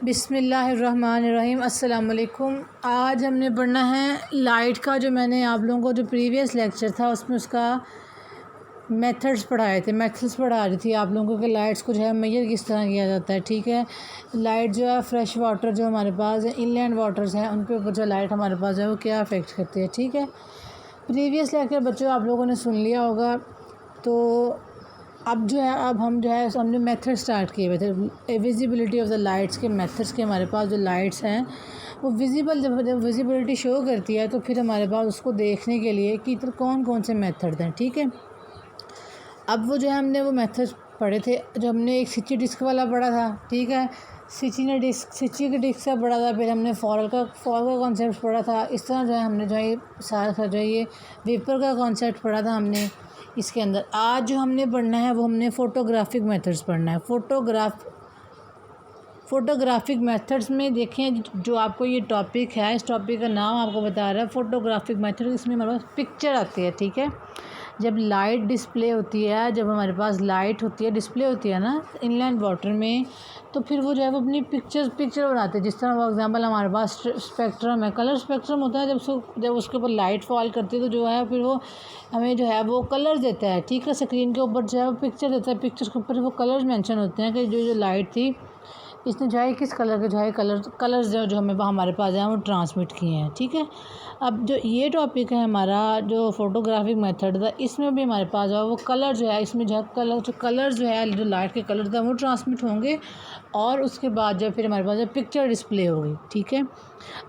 बिस्मिल्लाहिर्रहमानिर्रहीम। अस्सलाम वालेकुम। आज हमने पढ़ना है लाइट का। जो मैंने आप लोगों को जो प्रीवियस लेक्चर था उसमें उसका मेथड्स पढ़ाए थे, मेथड्स पढ़ा रही थी आप लोगों के लाइट्स को जो है मेजर किस तरह किया जाता है। ठीक है, लाइट जो है फ्रेश वाटर जो हमारे पास है, इनलैंड वाटर्स हैं, उनके ऊपर जो लाइट हमारे पास है वो क्या अफेक्ट करती है। ठीक है, प्रीवियस लेक्चर बच्चों आप लोगों ने सुन लिया होगा। तो अब जो है हमने मेथड स्टार्ट किए हुए थे विजिबिलिटी ऑफ द लाइट्स के मेथड्स के। हमारे पास जो लाइट्स हैं वो जब विजिबिलिटी शो करती है तो फिर हमारे पास उसको देखने के लिए कि तो कौन कौन से मेथड हैं। ठीक है, अब वो जो है हमने वो मेथड्स पढ़े थे। जो हमने एक स्विची डिस्क वाला पढ़ा था, ठीक है, स्विची के डिस्क से पढ़ा था। फिर हमने फॉरल का कॉन्सेप्ट पढ़ा था। इस तरह जो है हमने जो है सारा जो है ये वेपर का कॉन्सेप्ट पढ़ा था हमने इसके अंदर। आज जो हमने पढ़ना है वो हमने फ़ोटोग्राफिक मेथड्स पढ़ना है। फ़ोटोग्राफिक मेथड्स में देखें जो आपको ये टॉपिक है, इस टॉपिक का नाम आपको बता रहा है फ़ोटोग्राफिक मेथड। इसमें हमारे पास पिक्चर आती है। ठीक है, जब लाइट डिस्प्ले होती है, जब हमारे पास लाइट होती है डिस्प्ले होती है ना इनलैंड वाटर में, तो फिर वो जो है वो अपनी पिक्चर बनाते हैं। जिस तरह फॉर एग्जांपल हमारे पास स्पेक्ट्रम है, कलर स्पेक्ट्रम होता है। जब उसके ऊपर लाइट फॉल करती है तो जो है फिर वो हमें जो है वो कलर देता है। ठीक है, स्क्रीन के ऊपर जो है वो पिक्चर देता है, पिक्चर के ऊपर वो कलर्स मेंशन होते हैं कि जो लाइट थी इसने जो है किस कलर के जो है कलर्स जो हमें हमारे पास हैं वो ट्रांसमिट किए हैं। ठीक है, अब जो ये टॉपिक है हमारा जो फोटोग्राफिक मेथड था, इसमें भी हमारे पास जो वो कलर जो है, इसमें जो है कलर जो है जो लाइट के कलर था वो ट्रांसमिट होंगे और उसके बाद जो फिर हमारे पास जो पिक्चर डिस्प्ले होगी। ठीक है,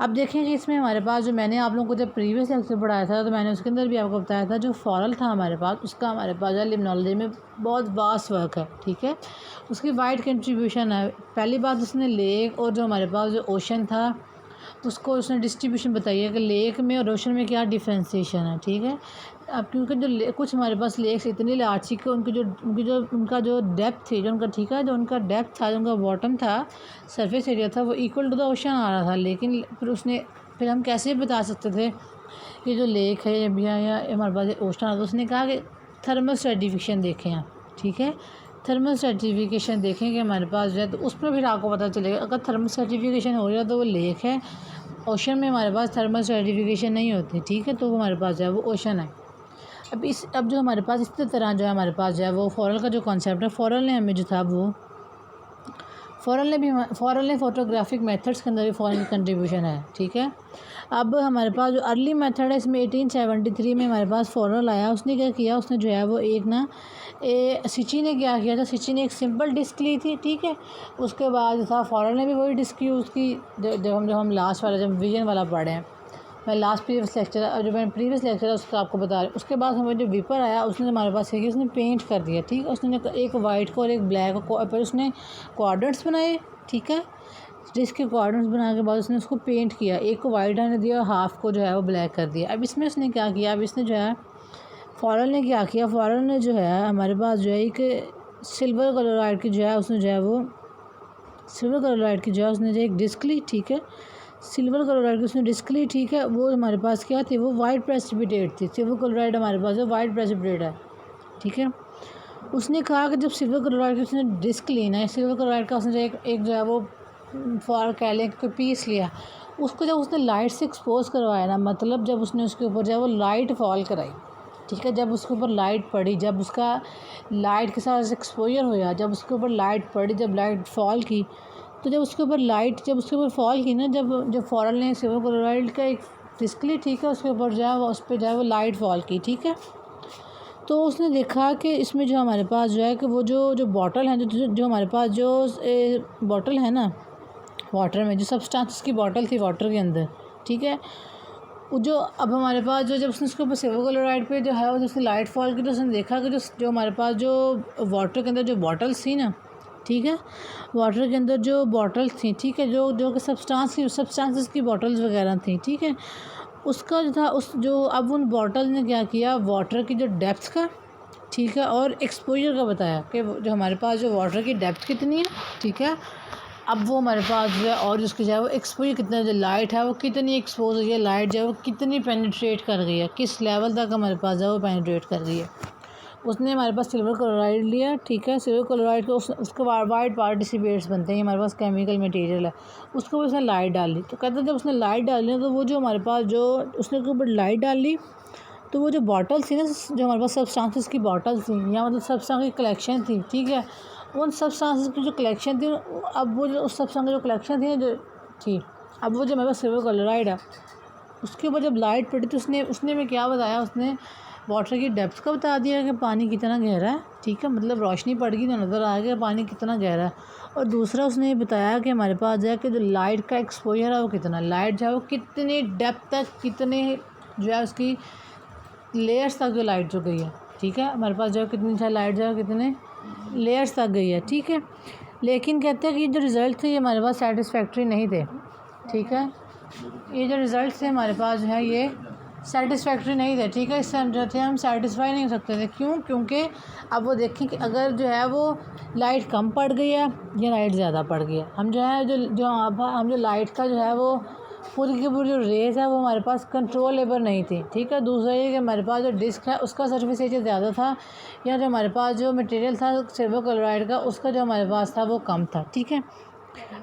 अब देखें कि इसमें हमारे पास जो मैंने आप लोगों को जब प्रीवियस लेक्चर पढ़ाया था तो मैंने उसके अंदर भी आपको बताया था जो फॉरल था हमारे पास, उसका हमारे पास जो लिम्नोलॉजी में बहुत वास्ट वर्क है। ठीक है, उसकी वाइड कंट्रीब्यूशन है। पहली बात उसने लेक और जो हमारे पास जो ओशन था उसको उसने डिस्ट्रीब्यूशन बताई है कि लेक में और ओशन में क्या डिफ्रेंसिएशन है। ठीक है, अब क्योंकि जो कुछ हमारे पास लेक्स इतनी लार्ज थी कि उनका जो डेप्थ थी, जो उनका ठीक है जो उनका डेप्थ था, जो उनका बॉटम था, सरफेस एरिया था, वो इक्वल टू द ओशन आ रहा था। लेकिन फिर हम कैसे बता सकते थे कि जो लेक है या हमारे पास ओशन आ, तो उसने कहा कि थर्मल स्ट्रेटिफिकेशन देखें आप। ठीक है, थर्मल सर्टिफिकेशन देखें कि हमारे पास जो है तो उसमें फिर आपको पता चलेगा अगर थर्मल सर्टिफिकेशन हो रहा है तो वो लेक है। ओशन में हमारे पास थर्मल सर्टिफिकेशन नहीं होती। ठीक है, तो वो हमारे पास जो है वो ओशन है। अब जो हमारे पास इसी तरह जो है हमारे पास जो है वो फॉरल का जो कॉन्सेप्ट है, फॉरल ने हमें जो था वो फॉरल ने फोटोग्राफिक मेथड्स के अंदर भी फॉरल कंट्रीब्यूशन है। ठीक है, अब हमारे पास जो अर्ली मेथड है इसमें 1873 में हमारे पास फॉरल आया। उसने क्या किया, उसने जो है वो एक ना सिची ने क्या किया था, सिची ने एक सिंपल डिस्क ली थी। ठीक है, उसके बाद था फॉरल ने भी वही डिस्क यूज़ की। जब हम लास्ट वाला जब विजन वाला पढ़े हैं, मैं लास्ट प्रीवियस लेक्चर जो मैंने प्रीवियस लेक्चर है उसका आपको बता रही हूँ। उसके बाद हमें जो विपर आया उसने हमारे पास है कि उसने पेंट कर दिया। ठीक है, उसने एक वाइट को और एक ब्लैक को, फिर उसने क्वाड्रेंट्स बनाए। ठीक है, डिस्क के क्वाड्रेंट्स बनाने के बाद उसने उसको पेंट किया, एक को वाइट आने दिया और हाफ को जो है वो ब्लैक कर दिया। अब इसमें उसने क्या किया, अब इसने जो है फॉरल ने क्या किया, फॉरल ने जो है हमारे पास जो है एक सिल्वर क्लोराइड की जो है उसने जो है वो सिल्वर क्लोराइड की जो है उसने जो एक डिस्क ली। ठीक है, सिल्वर क्लोराइड की उसने डिस्क ली। ठीक है, वो हमारे पास क्या थी, वो वाइट प्रेसिपिटेट थी। सिल्वर क्लोराइड हमारे पास जो वाइट प्रेसिपिटेट है। ठीक है, उसने कहा कि जब सिल्वर क्लोराइड की उसने डिस्क ली ना, सिल्वर क्लोराइड का उसने एक जो है वो फॉर कह लें कोई पीस लिया, उसको जब उसने लाइट से एक्सपोज करवाया ना, मतलब जब उसने उसके ऊपर जो है वो लाइट फॉल कराई। ठीक है, जब उसके ऊपर लाइट पड़ी, जब उसका लाइट के साथ एक्सपोजर हुआ, जब उसके ऊपर लाइट पड़ी, जब लाइट फॉल की, तो जब उसके ऊपर फॉल की ना, जब फॉरल ने सिल्वर क्लोराइड का एक डिस्क ली, ठीक है, उसके ऊपर जो है वो उस पर जो है वो लाइट फॉल की। ठीक है, तो उसने देखा कि इसमें जो हमारे पास जो है कि वो जो बॉटल है, जो हमारे पास जो बॉटल है ना वाटर में, जो सब्सटेंस की बॉटल थी वाटर के अंदर। ठीक है, वो जो अब हमारे पास जब उसने उसके ऊपर सिल्वर क्लोराइड पे जो है वो उसने लाइट फॉल की, तो उसने देखा कि जो हमारे पास जो वाटर के अंदर जो बॉटल्स थी ना, ठीक है, वाटर के अंदर जो बॉटल्स थी, ठीक है, जो कि सब्सटेंसेस की बॉटल्स वगैरह थी। ठीक है, उसका जो था अब उन बॉटल ने क्या किया, वाटर की जो डेप्थ का, ठीक है, और एक्सपोजर का बताया कि जो हमारे पास जो वाटर की डेप्थ कितनी है। ठीक है, अब वो हमारे पास जो है और उसकी जो है वो एक्सपोजर कितना, जो लाइट है वो कितनी एक्सपोज हुई है, लाइट जो है वो कितनी पेनिट्रेट कर गई है, किस लेवल तक हमारे पास जो है वो पेनिट्रेट कर गई है। उसने हमारे पास सिल्वर क्लोराइड लिया, ठीक है। सिल्वर क्लोराइड को उसके वाइट पार्टिसिपेट्स बनते हैं, हमारे पास केमिकल मटेरियल है। उसके ऊपर उसने लाइट डाली, तो कहते जब उसने लाइट डाली तो वो जो हमारे पास जो उसने के ऊपर लाइट डाली तो वो जो बॉटल थी ना, जो हमारे पास सब्सटेंसेस की बॉटल थी या मतलब सब्सटेंस की कलेक्शन थी, ठीक है। उन सब्सटेंसेस की जो कलेक्शन थी, अब वो जो उस सब्सटेंस की जो कलेक्शन थी जो थी, अब वो जो हमारे पास सिल्वर क्लोराइड है, उसके ऊपर जब लाइट पड़ी तो उसने में क्या बताया, उसने वाटर की डेप्थ का बता दिया कि पानी कितना गहरा है, ठीक है। मतलब रोशनी पड़ गई तो नज़र आ गया पानी कितना गहरा है। और दूसरा उसने ये बताया कि हमारे पास जो है कि जो लाइट का एक्सपोजर है वो कितना, लाइट जो है वो कितनी डेप्थ तक, कितने जो है उसकी लेयर्स तक जो लाइट जो गई है, ठीक है। हमारे पास जो है कितनी अच्छा लाइट जो है कितने लेयर्स तक गई है, ठीक है। लेकिन कहते हैं कि जो रिज़ल्ट थे ये हमारे पास सेटिस्फैक्ट्री नहीं थे, ठीक है। ये जो रिज़ल्ट थे हमारे पास जो है ये सेटिस्फैक्ट्री नहीं थे, ठीक है। इससे हम जो थे हम सेटिस्फाई नहीं हो सकते थे। क्यों? क्योंकि अब वो देखें कि अगर जो है वो लाइट कम पड़ गई है या लाइट ज़्यादा पड़ गई है, हम जो है जो हम जो लाइट का जो है वो पूरी की पूरी जो रेज़ है वो हमारे पास कंट्रोलेबल नहीं थी, ठीक है। दूसरा ये कि हमारे पास जो डिस्क है उसका सरफेस एरिया ज़्यादा था, या जो हमारे पास जो मटेरियल था सिल्वर क्लोराइड का उसका जो हमारे पास था वो कम था, ठीक है।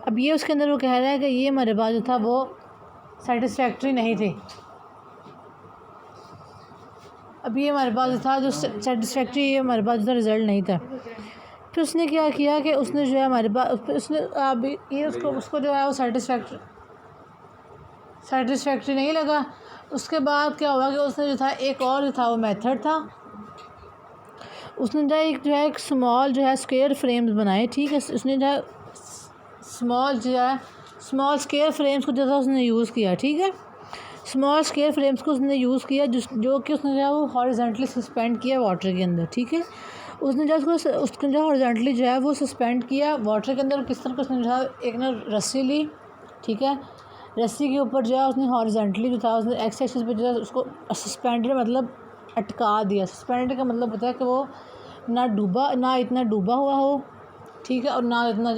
अब ये उसके अंदर वो कह रहा है कि ये हमारे पास जो था वो सेटिस्फैक्ट्री नहीं थी। अब ये हमारे पास जो था जो सेटिस्फैक्ट्री हमारे पास जो रिज़ल्ट नहीं था। फिर उसने क्या किया कि उसने जो है हमारे पास उसने अब ये उसको जो है वो सेटिस्फैक्ट्री नहीं लगा। उसके बाद क्या हुआ कि उसने जो था एक और जो था वो मेथड था, उसने जो है एक स्मॉल जो है स्क्वायर फ्रेम्स बनाए, ठीक है। उसने जो है स्मॉल स्क्वायर फ्रेम्स को जो था उसने यूज़ किया, ठीक है। स्मॉल स्क्वायर फ्रेम्स को उसने यूज़ किया जो कि उसने जो है वो हॉरिजॉन्टली सस्पेंड किया वाटर के अंदर, ठीक है। उसने जो उसको जो हॉरिजॉन्टली जो है वो सस्पेंड किया वाटर के अंदर। किस तरह का उसने जो है एक ना रस्सी ली, ठीक है। रस्सी के ऊपर जो है उसने हॉरिजॉन्टली जो था उसने एक्स एक्सिस पे जो है उसको सस्पेंडेड मतलब अटका दिया। सस्पेंडेड का मतलब होता है कि वो ना इतना डूबा हुआ हो, ठीक है, और ना इतना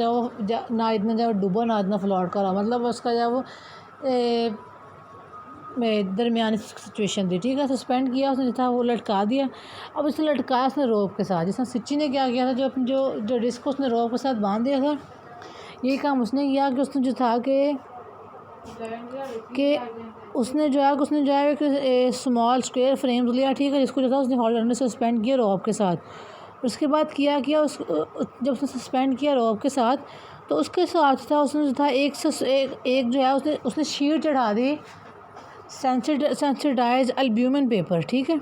जो डूबा ना इतना फ्लोट करा, मतलब उसका जो वो दरमियानी सिचुएशन थी, ठीक है। सस्पेंड किया उसने जो था वो लटका दिया। अब उसने लटकाया उसने रोप के साथ, जिसने सिच्ची ने क्या किया था, जो अपनी जो डिस्क को उसने रोप के साथ बांध दिया था। यही काम उसने किया कि उसने जो था कि उसने जो है एक स्मॉल स्क्वायर फ्रेम्स लिया, ठीक है, जिसको जो था उसने हॉरिजॉन्टली सस्पेंड किया रोप के साथ। उसके बाद किया जब उसने सस्पेंड किया रोप के साथ तो उसके साथ था उसने जो था एक जो है उसने शीट चढ़ा दी सेंसिटाइज एल्ब्यूमिन पेपर, ठीक है,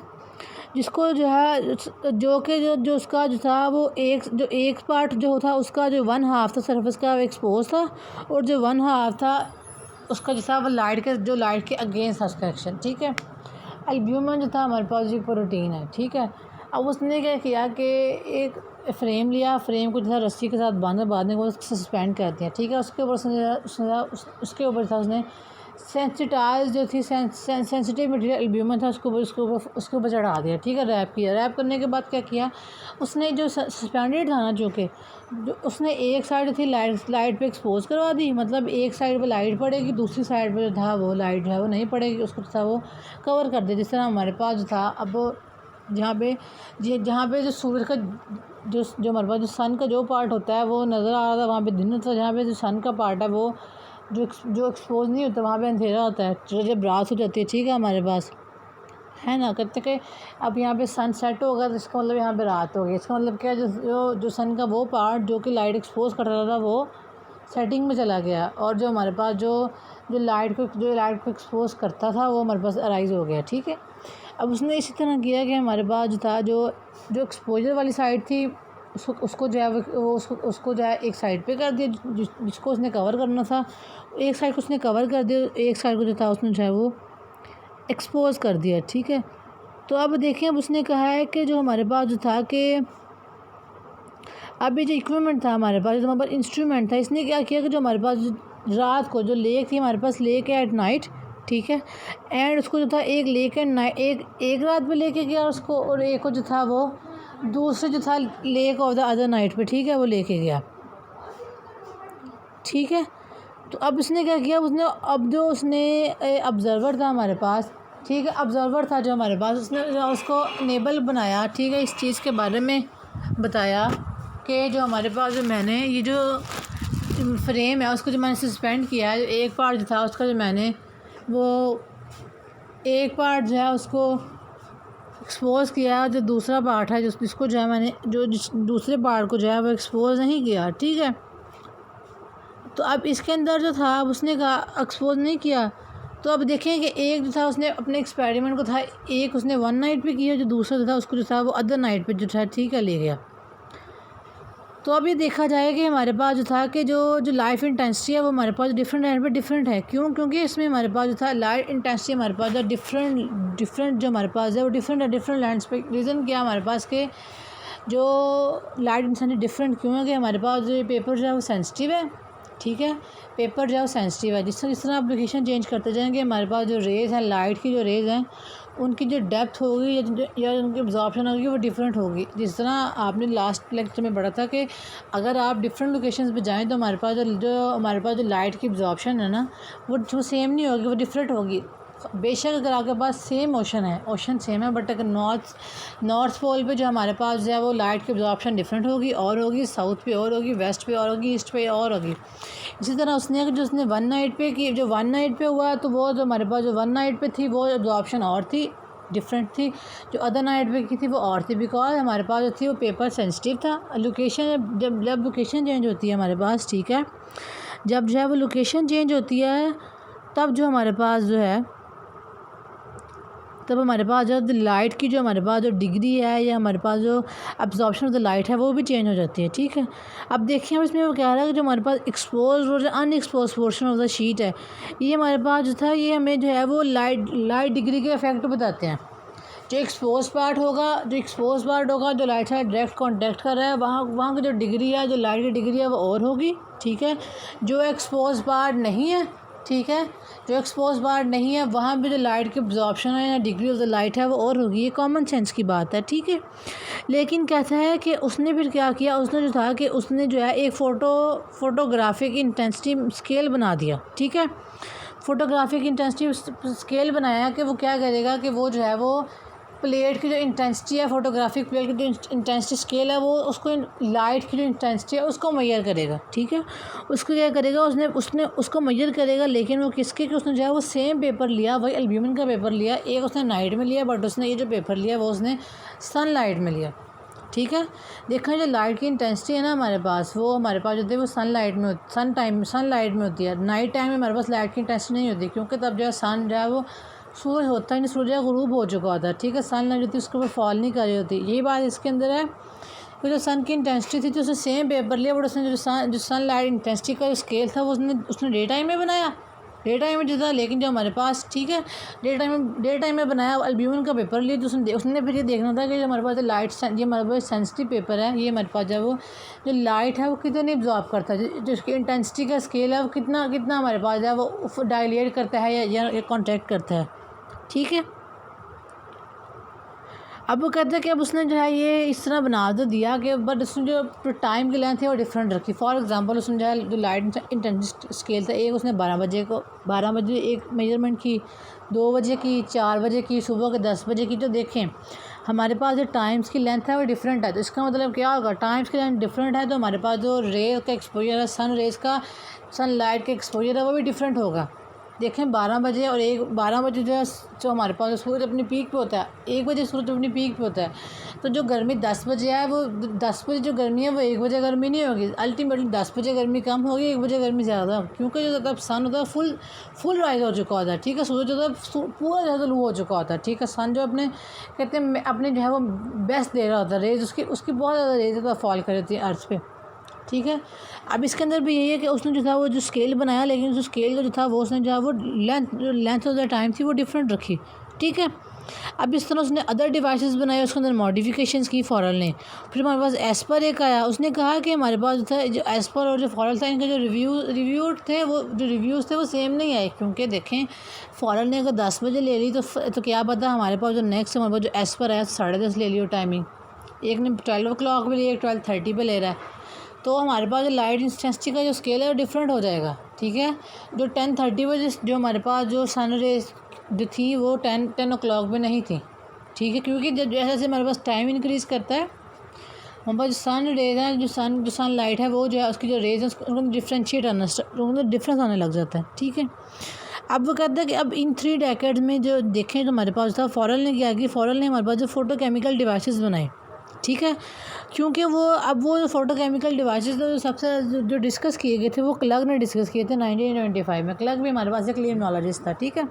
जिसको जो है जो उसका जो था वो एक पार्ट जो था उसका जो 1/2 था सरफेस का एक्सपोज था, और जो 1/2 था उसका जो था वो लाइट के अगेंस्ट था उसका एक्शन, ठीक है। एल्ब्यूमिन जो था हमारे पास ये प्रोटीन है, ठीक है। अब उसने क्या किया कि एक फ्रेम लिया, फ्रेम को जो था रस्सी के साथ बांधने को सस्पेंड कर दिया, ठीक है। उसके ऊपर था उसने सेंसिटाइज जो थी सेंसिटिव मटेरियल एल्ब्यूमिन था उसके ऊपर चढ़ा दिया, ठीक है। रैप किया। रैप करने के बाद क्या किया उसने, जो सस्पेंडेड था ना, जो उसने एक साइड थी लाइट पे एक्सपोज करवा दी, मतलब एक साइड पे लाइट पड़ेगी, दूसरी साइड पे जो था वो लाइट जो है वो नहीं पड़ेगी, उसको था वो कवर कर दिया। जिस तरह हमारे पास जो था अब जहाँ पे जो सूर्य का जो हमारे पास जो सन का जो पार्ट होता है वो नज़र आ रहा था, वहाँ पे दिन था। जहाँ पे जो सन का पार्ट है वो जो एक्सपोज नहीं होता वहाँ पे अंधेरा होता है, जब रात हो जाती है, ठीक है, हमारे पास है ना। कहते कि अब यहाँ पे सन सेट होगा तो इसका मतलब यहाँ पे रात होगी। इसका मतलब क्या, जो सन का वो पार्ट जो कि लाइट एक्सपोज कर रहा था वो सेटिंग में चला गया, और जो हमारे पास जो लाइट को एक्सपोज करता था वो हमारे पास अराइज हो गया, ठीक है। अब उसने इसी तरह किया कि हमारे पास जो था जो एक्सपोजर वाली साइड थी उसको जो है वो उसको जो है एक साइड पे कर दिया, जिसको उसने कवर करना था। एक साइड को उसने कवर कर दिया, एक साइड को जो था उसने जो है वो एक्सपोज कर दिया, ठीक है। तो अब देखें, अब उसने कहा है कि जो हमारे पास जो था कि अब ये जो इक्विपमेंट था हमारे पास, जो हमारे पास इंस्ट्रूमेंट था, इसने क्या किया कि जो हमारे पास रात को जो लेक थी, हमारे पास लेक है एट नाइट, ठीक है, एंड उसको जो था एक लेक एट नाइट एक रात पे लेके गया उसको, और एक को जो था वो दूसरे जो था lake of the other night पे, ठीक है, वो लेके गया, ठीक है। तो अब उसने क्या किया, अब जो उसने ऑब्जर्वर था हमारे पास, ठीक है। ऑब्ज़र्वर था जो हमारे पास, उसने उसको इनेबल बनाया, ठीक है, इस चीज़ के बारे में बताया कि जो हमारे पास जो मैंने ये जो फ्रेम है उसको जो मैंने सस्पेंड किया है, एक पार्ट जो था उसका जो मैंने वो एक पार्ट जो है उसको एक्सपोज़ किया, जो दूसरा पार्ट है जिसको जो है मैंने जो दूसरे पार्ट को जो है वो एक्सपोज़ नहीं किया, ठीक है। तो अब इसके अंदर जो था उसने कहा एक्सपोज़ नहीं किया, तो अब देखें कि एक जो था उसने अपने एक्सपेरिमेंट को था एक उसने वन नाइट पे किया, जो दूसरा जो था उसको जो था वो अदर नाइट पे जो था, ठीक है, ले गया। तो अभी देखा जाए कि हमारे पास जो था कि जो लाइफ इंटेंसिटी है वो हमारे पास डिफरेंट लाइट पे डिफरेंट है। क्यों? क्योंकि इसमें हमारे पास जो था लाइट इंटेंसिटी हमारे पास जो डिफरेंट जो हमारे पास है वो डिफरेंट है डिफरेंट लैंड्स पे। रीज़न क्या हमारे पास के जो लाइट इंटेंसिटी डिफरेंट क्यों है कि हमारे पास जो पेपर जो है वो सेंसिटिव है, ठीक है, पेपर जो है वो सेंसिटिव है। जिस तरह आप लोकेशन चेंज करते जाएंगे हमारे पास जो रेज़ हैं, लाइट की जो रेज़ हैं उनकी जो डेप्थ होगी या उनकी एब्जॉर्प्शन होगी वो डिफरेंट होगी। जिस तरह आपने लास्ट लेक्चर में पढ़ा था कि अगर आप डिफरेंट लोकेशंस पे जाएं तो हमारे पास हमारे पास जो लाइट की एब्जॉर्प्शन है ना वो सेम नहीं होगी, वो डिफरेंट होगी। बेशक अगर आपके पास सेम ओशन सेम है, बट अगर नॉर्थ पोल पे जो हमारे पास जो है वो लाइट की एब्जॉर्प्शन डिफरेंट होगी, और होगी साउथ पे और होगी, वेस्ट पे और होगी, ईस्ट पे और होगी। इसी तरह उसने वन नाइट पे की, जो वन नाइट पे हुआ तो वो जो हमारे पास जो वन नाइट पे थी वो एब्जॉर्प्शन और थी, डिफरेंट थी। जो अदर नाइट पे की थी वो और थी, बिकॉज हमारे पास जो थी वो पेपर सेंसिटिव था। लोकेशन जब लोकेशन चेंज होती है हमारे पास, ठीक है, जब जो है वो लोकेशन चेंज होती है तब जो हमारे पास जो है तब हमारे पास जो लाइट की जो हमारे पास जो डिग्री है या हमारे पास जो अब्जॉर्प्शन ऑफ द लाइट है वो भी चेंज हो जाती है, ठीक है। अब देखिए हम इसमें वो कह रहा है कि जो हमारे पास एक्सपोज और unexposed portion of the sheet है, ये हमारे पास जो था ये हमें जो है वो लाइट डिग्री के इफेक्ट बताते हैं। जो एक्सपोज पार्ट होगा जो लाइट से डायरेक्ट कॉन्टैक्ट कर रहा है, वहाँ की जो डिग्री है, जो लाइट की डिग्री है वो और होगी, ठीक है। जो एक्सपोज पार्ट नहीं है, ठीक है, जो एक्सपोज पार्ट नहीं है वहाँ भी जो लाइट की एब्जॉर्प्शन है या डिग्री ऑफ द लाइट है वो और होगी। ये कॉमन सेंस की बात है, ठीक है। लेकिन कहता है कि उसने फिर क्या किया, उसने जो था कि उसने जो है एक फोटोग्राफिक इंटेंसिटी स्केल बना दिया, ठीक है। फोटोग्राफिक इंटेंसिटी स्केल बनाया कि वो क्या करेगा कि वो जो है वो प्लेट की जो इंटेंसिटी है, फोटोग्राफिक प्लेट की जो इंटेंसिटी स्केल है वो उसको लाइट की जो इंटेंसिटी है उसको मेजर करेगा, ठीक है। उसको क्या करेगा, उसने उसको मेजर करेगा, लेकिन वो किसके कि उसने जो है वो सेम पेपर लिया, वही एल्ब्यूमिन का पेपर लिया, एक उसने नाइट में लिया, बट उसने ये जो पेपर लिया वो उसने सनलाइट में लिया, ठीक है। देखा जो लाइट की इंटेंसिटी है ना हमारे पास, वो हमारे पास जो है वो सनलाइट में होती है। नाइट टाइम में हमारे पास लाइट की इंटेंसिटी नहीं होती, क्योंकि तब जो है सन जो है वो सूरज होता ही नहीं, सूरज गुरूब हो चुका होता है, ठीक है। सन लाइट जो थी उसके ऊपर फॉल नहीं कर रही होती। यही बात इसके अंदर है कि जो सन की इंटेंसिटी थी, जो उसने सेम पेपर लिया, बट उसने जो सन लाइट इंटेंसिटी का स्केल था वो उसने डे टाइम में बनाया, डे टाइम में जो था। लेकिन जो हमारे पास, ठीक है, डे टाइम में बनाया, एल्ब्यूमिन का पेपर लिया, तो उसने फिर ये देखना था कि जो हमारे पास लाइट, ये हमारे पास सेंसिटिव पेपर है, ये हमारे पास जो वो जो लाइट है वो कितनी एब्जॉर्ब करता है, जो उसकी इंटेंसिटी का स्केल है वो कितना हमारे पास है वो डायलेट करता है या कॉन्ट्रैक्ट करता है, ठीक है। अब वो कहते हैं कि अब उसने जो है ये इस तरह बना तो दिया कि बट उसने जो टाइम की लेंथ है वो डिफरेंट रखी। फॉर एग्जांपल उसने जो है जो लाइट इंटेंसिटी स्केल था, एक उसने 12 बजे एक मेजरमेंट की, 2 बजे की, 4 बजे की, सुबह के 10 बजे की। तो देखें हमारे पास जो टाइम्स की लेंथ है वो डिफरेंट है, तो इसका मतलब क्या होगा, टाइम्स की लेंथ डिफरेंट है तो हमारे पास जो रे का एक्सपोजर है, सन लाइट का एक्सपोजर है वो भी डिफरेंट होगा। देखें 12 बजे और 12 बजे जो है जो हमारे पास सूरज अपनी पीक पे होता है, 1 बजे सूरज अपनी पीक पे होता है, तो जो गर्मी 10 बजे है वो 10 बजे जो गर्मी है वो 1 बजे गर्मी नहीं होगी। अल्टीमेटली 10 बजे गर्मी कम होगी, 1 बजे गर्मी ज़्यादा, क्योंकि जो तब सन होता है फुल राइज हो चुका होता है, ठीक है। सूरज जो है पूरा ज़्यादा लू हो चुका होता है, ठीक है। सन जो अपने कहते हैं अपने जो है वो बेस्ट दे रहा होता है, रेज उसकी बहुत ज़्यादा रेज फॉल कर रही थी अर्थ पे, ठीक है। अब इसके अंदर भी यही है कि उसने जो था वो जो स्केल बनाया, लेकिन जो स्केल का जो था वो उसने जो है वो लेंथ ऑफ द टाइम थी वो डिफरेंट रखी, ठीक है। अब इस तरह उसने अदर डिवाइसेस बनाए, उसके अंदर मॉडिफिकेशंस की फॉरल ने। फिर हमारे पास एस्पर एक आया, उसने कहा कि हमारे पास जो था जो एस्पर और जो फॉरल था इनके जो रिव्यूज़ थे वो सेम नहीं आए, क्योंकि देखें फॉरल ने अगर 10 बजे ले ली तो क्या पता हमारे पास जो नेक्स्ट हमारे पास जो एस्पर आया 10:30 ले लियो टाइमिंग, एक ने 12 o'clock पे लिया, एक 12:30 पे ले रहा है। तो हमारे पास जो लाइट इंटेंसिटी का जो स्केल है वो डिफरेंट हो जाएगा, ठीक है। जो 10:30 बजे जो हमारे पास जो सन रेज जो थी वो 10 o'clock में नहीं थी, ठीक है, क्योंकि जब जैसे जैसे हमारे पास टाइम इंक्रीज़ करता है हमारे पास जो सन रेज है जो सन लाइट है वो जो है उसकी जो रेज है उसको डिफ्रेंशिएट आना डिफरेंस आने लग जाता है, ठीक है। अब वो कहता है कि अब इन 3 डेकेड्स में जो देखें तो हमारे पास था फॉरल ने क्या किया, फॉरल ने हमारे पास जो फोटोकेमिकल डिवाइसेस बनाए, ठीक है, क्योंकि वो अब वो जो फोटोकेमिकल डिवाइसेस थे सबसे जो डिस्कस किए गए थे वो क्लर्क ने डिस्कस किए थे 1925 में। क्लर्क भी हमारे पास एक लिम्नोलॉजिस्ट था, ठीक है।